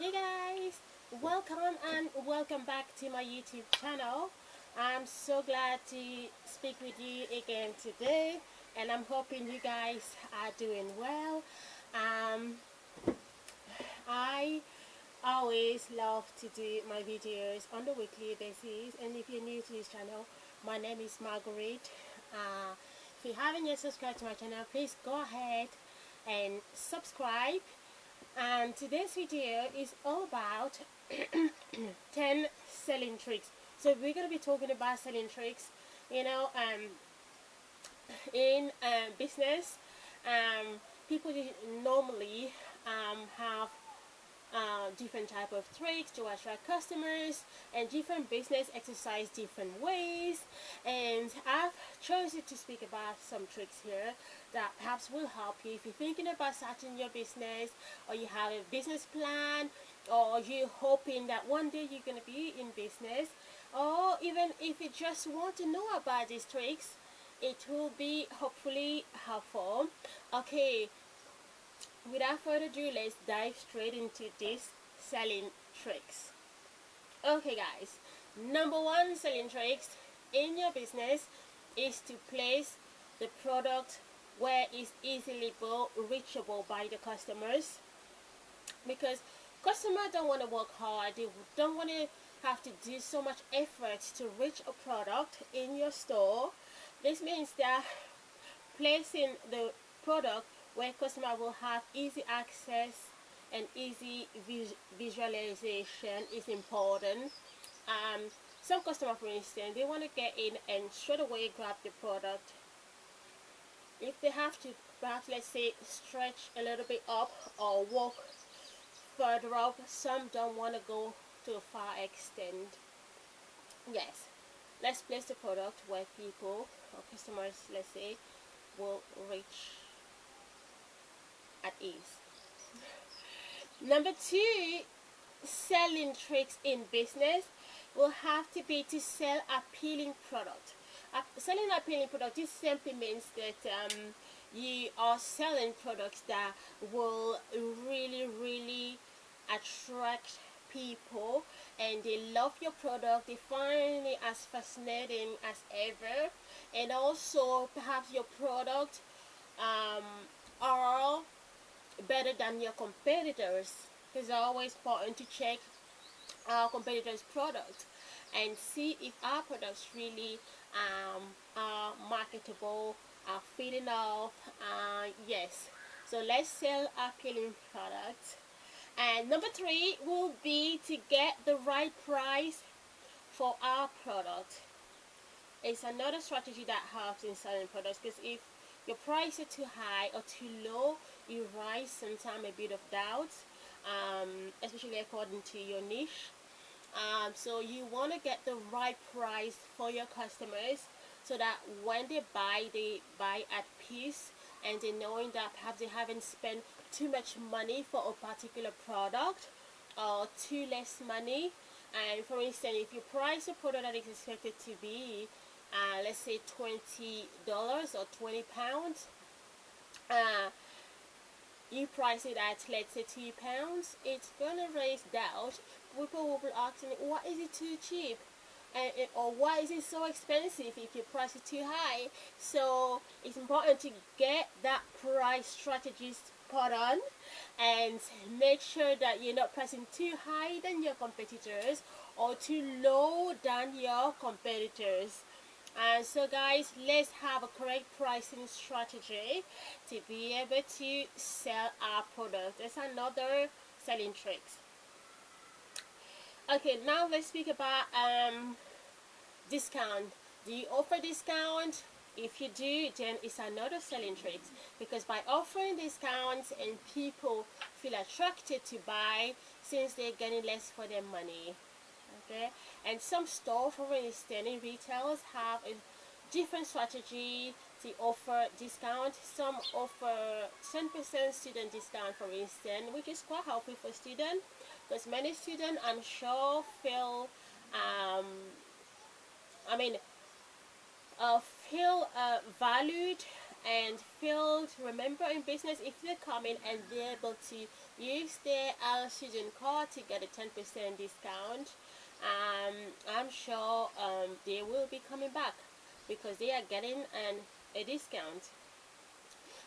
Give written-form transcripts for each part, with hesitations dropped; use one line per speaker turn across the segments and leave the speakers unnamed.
Hey guys, welcome and welcome back to my YouTube channel. I'm so glad to speak with you again today, and I'm hoping you guys are doing well. Um, I always love to do my videos on the weekly basis, and if you're new to this channel, my name is Margaret. If you haven't yet subscribed to my channel, please go ahead and subscribe. And today's video is all about 10 selling tricks. So we're going to be talking about selling tricks, you know, in business. People normally have different type of tricks to attract customers, and different business exercise different ways, and I've chosen to speak about some tricks here that perhaps will help you if you're thinking about starting your business, or you have a business plan, or you're hoping that one day you're going to be in business, or even if you just want to know about these tricks, it will be hopefully helpful. Okay, without further ado, let's dive straight into these selling tricks. Okay guys, number one selling tricks in your business is to place the product where it's easily reachable by the customers, because customers don't want to work hard, they don't want to have to do so much effort to reach a product in your store. This means that placing the product where customer will have easy access and easy visualization is important. Some customer, for instance, they want to get in and straight away grab the product. If they have to, perhaps let's say, stretch a little bit up or walk further up, some don't want to go to a far extent. Yes, let's place the product where people or customers, let's say, will reach at ease. Number two selling tricks in business will have to be to sell appealing product. Selling appealing product, this simply means that you are selling products that will really attract people, and they love your product, they find it as fascinating as ever, and also perhaps your product are better than your competitors. It's always important to check our competitors' product and see if our products really are marketable, are filling off. Yes, so let's sell appealing products. And number three will be to get the right price for our product. It's another strategy that helps in selling products, because if your price is too high or too low, you rise sometimes a bit of doubt, especially according to your niche. So you want to get the right price for your customers, so that when they buy at peace, and they knowing that perhaps they haven't spent too much money for a particular product or too less money. And for instance, if you price a product that is expected to be let's say $20 or 20 pounds, you price it at, let's say, £2, it's gonna raise doubt. People will be asking, why is it too cheap? Or why is it so expensive if you price it too high? So it's important to get that price strategy spot on, and make sure that you're not pricing too high than your competitors or too low than your competitors. And so guys, let's have a correct pricing strategy to be able to sell our product. That's another selling tricks. Okay, now let's speak about discount. Do you offer discount? If you do, then it's another selling trick, because by offering discounts, and people feel attracted to buy since they're getting less for their money. Okay, and some stores, for instance, in retailers, have a different strategy to offer discount. Some offer 10% student discount, for instance, which is quite helpful for students, because many students, I'm sure, feel feel valued and feel to remember in business, if they come in and they're able to use their student card to get a 10% discount, I'm sure they will be coming back because they are getting a discount.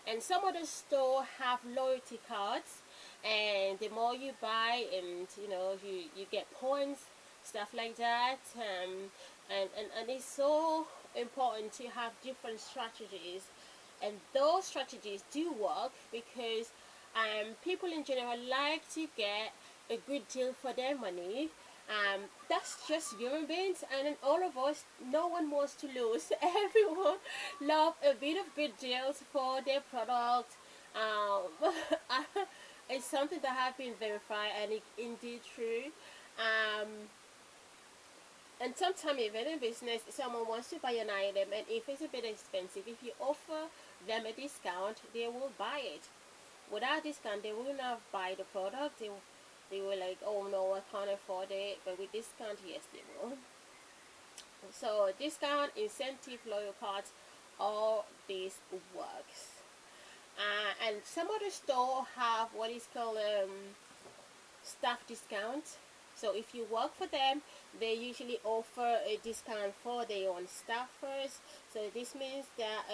And some of the store have loyalty cards, and the more you buy, and you get points, stuff like that. And it's so important to have different strategies, and those strategies do work because people in general like to get a good deal for their money. That's just human beings, and in all of us, no one wants to lose. Everyone love a bit of good deals for their product. Um, it's something that has been verified and it indeed true. Um, and sometimes even in business, someone wants to buy an item, and if it's a bit expensive, if you offer them a discount, they will buy it. Without discount, they will not buy the product. They were like, oh no, I can't afford it. But with discount, yes, they will. So discount, incentive, loyal cards, all this works. And some of the store have what is called staff discount. So if you work for them, they usually offer a discount for their own staffers. So this means that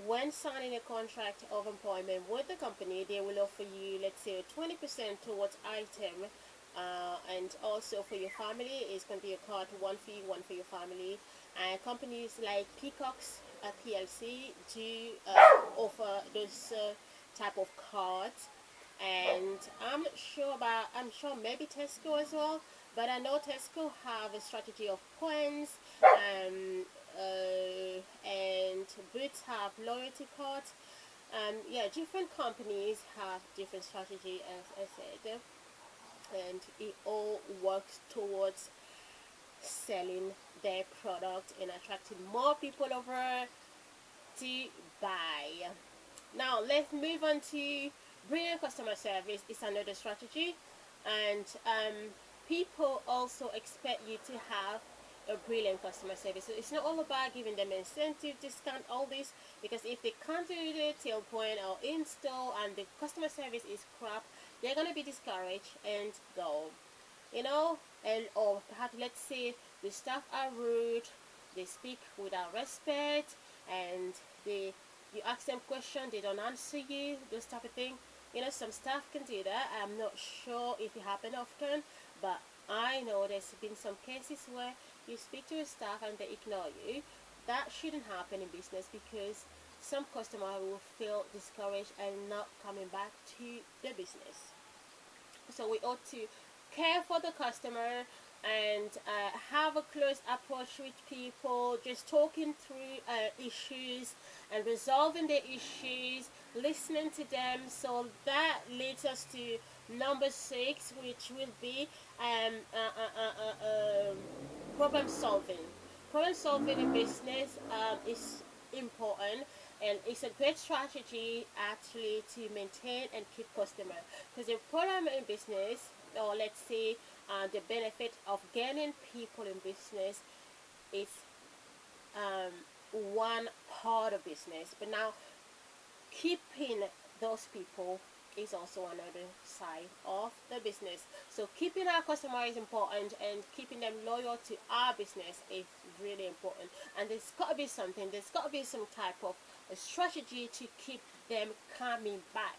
when signing a contract of employment with the company, they will offer you, let's say, 20% towards item, and also for your family, it's going to be a card, one for you, one for your family. And companies like Peacocks PLC do offer those type of cards. And I'm sure maybe Tesco as well, but I know Tesco have a strategy of points. And Boots have loyalty cards. Yeah, different companies have different strategy, as I said, and it all works towards selling their product and attracting more people over to buy. Now let's move on to brilliant customer service. Is another strategy, and people also expect you to have a brilliant customer service. So it's not all about giving them incentive, discount, all this, because if they can't do the tail point or install and the customer service is crap, they're gonna be discouraged and go. And or perhaps, let's say, the staff are rude, they speak without respect, and you ask them questions, they don't answer you, those type of thing. Some staff can do that. I'm not sure if it happens often, but I know there's been some cases where you speak to a staff and they ignore you. That shouldn't happen in business, because some customer will feel discouraged and not coming back to the business. So we ought to care for the customer and have a close approach with people, just talking through issues and resolving their issues, listening to them. So that leads us to number 6, which will be problem solving. Problem solving in business is important, and it's a great strategy actually to maintain and keep customers. Because the problem in business, or let's say the benefit of gaining people in business, is one part of business, but now keeping those people is also another side of the business. So keeping our customer is important, and keeping them loyal to our business is really important. And there's got to be some type of a strategy to keep them coming back.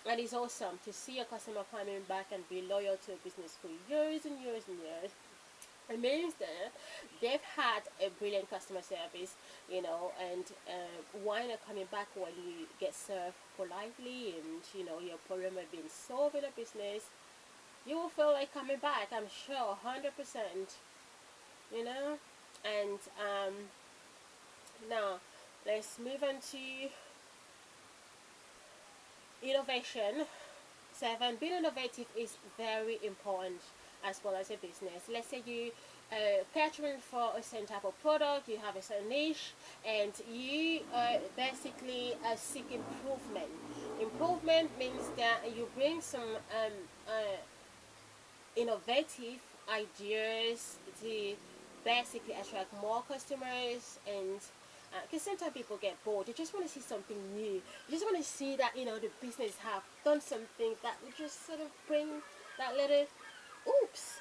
And it's awesome to see a customer coming back and be loyal to a business for years and years and years. It means that they've had a brilliant customer service, and why not coming back when you get served politely, and your problem has been solved in a business. You will feel like coming back, I'm sure, 100%. And now let's move on to innovation. 7, being innovative is very important as well as a business. Let's say you catering for a certain type of product, you have a certain niche, and you basically seek improvement. Improvement means that you bring some innovative ideas to basically attract more customers and Because sometimes people get bored. They just want to see something new. They just want to see that, you know, the business have done something that would just sort of bring that little oops.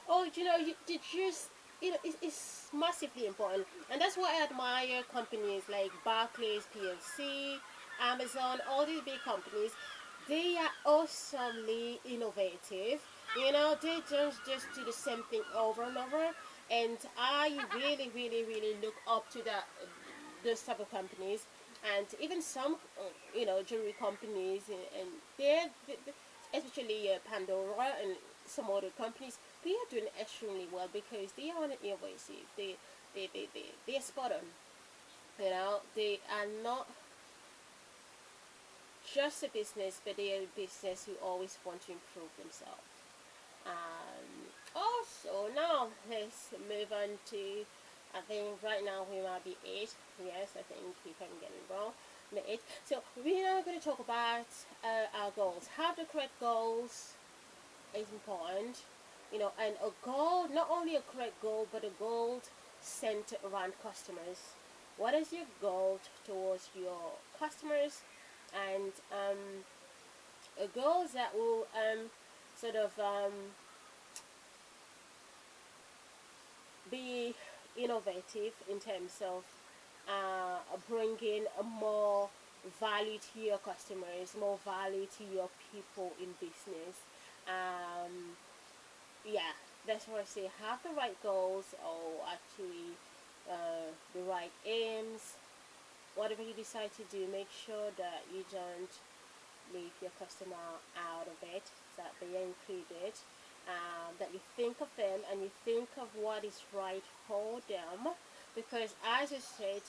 Oh, you know, you just, you know, it's massively important. And that's why I admire companies like Barclays PLC, Amazon, all these big companies. They are awesomely innovative. You know, they don't just do the same thing over and over. And I really, really, really look up to that those type of companies, and even some, you know, jewelry companies, and especially Pandora and some other companies, they are doing extremely well because they are innovative. They are spot on. You know, they are not just a business, but they are a business who always want to improve themselves. Also, now let's move on to, I think right now we might be 8. Yes, I think if I'm getting wrong, the 8. So we are going to talk about our goals. Have the correct goals is important. You know, and a goal, not only a correct goal, but a goal centered around customers. What is your goal towards your customers? And goals that will sort of be innovative in terms of bringing more value to your customers, more value to your people in business. Yeah, that's why I say have the right goals, or actually the right aims. Whatever you decide to do, make sure that you don't leave your customer out of it, that they are included, that you think of them and you think of what is right for them. Because as I said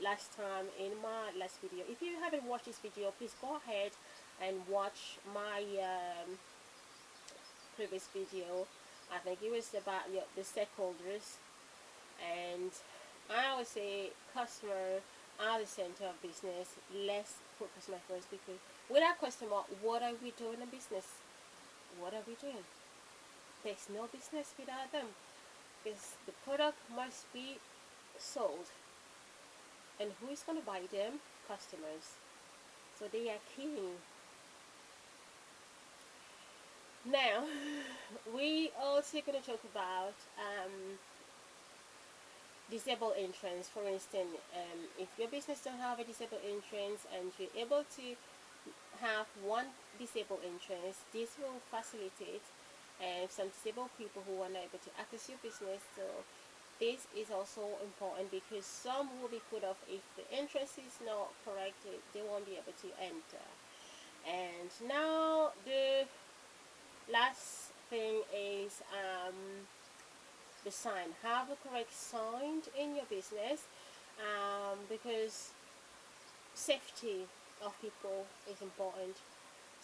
last time in my last video, if you haven't watched this video, please go ahead and watch my previous video. I think it was about the stakeholders, and I always say customer are the center of business. Let's put customer first, because without customer, what are we doing in business? What are we doing? There's no business without them, because the product must be sold, and who is going to buy them? Customers. So they are key. Now we also going to talk about disabled entrance. For instance, if your business don't have a disabled entrance and you're able to have one disabled entrance, this will facilitate some disabled people who are not able to access your business. So this is also important, because some will be put off if the entrance is not correct. They won't be able to enter. And now the last thing is the sign. Have a correct sign in your business, because safety of people is important.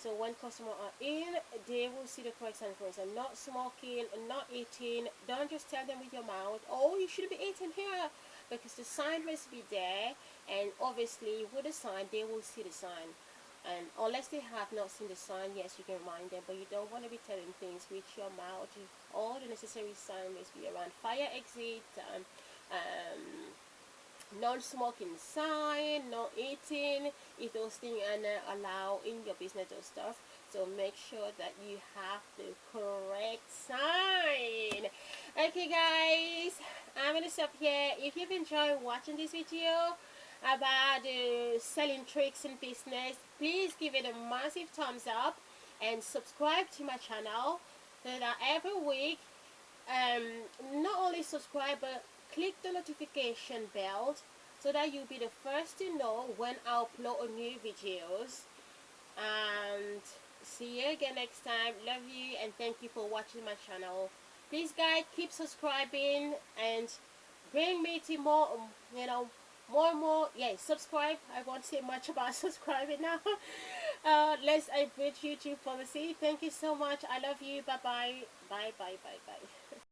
So when customers are in, they will see the correct sign. For instance, not smoking, not eating. Don't just tell them with your mouth, oh, you should be eating here, because the sign must be there. And obviously with the sign, they will see the sign. And unless they have not seen the sign, yes, you can remind them, but you don't want to be telling things with your mouth. All the necessary sign must be around: fire exit, non-smoking sign, no eating, if those things are not allowed in your business or stuff. So make sure that you have the correct sign. Okay guys, I'm gonna stop here. If you've enjoyed watching this video about selling tricks in business, please give it a massive thumbs up and subscribe to my channel, so that every week, not only subscribe, but click the notification bell, so that you'll be the first to know when I upload new videos. And see you again next time. Love you, and thank you for watching my channel. Please guys, keep subscribing and bring me to more, you know, more and more. Yeah, subscribe. I won't say much about subscribing now. Let's avoid YouTube policy. Thank you so much. I love you. Bye bye. Bye bye bye bye.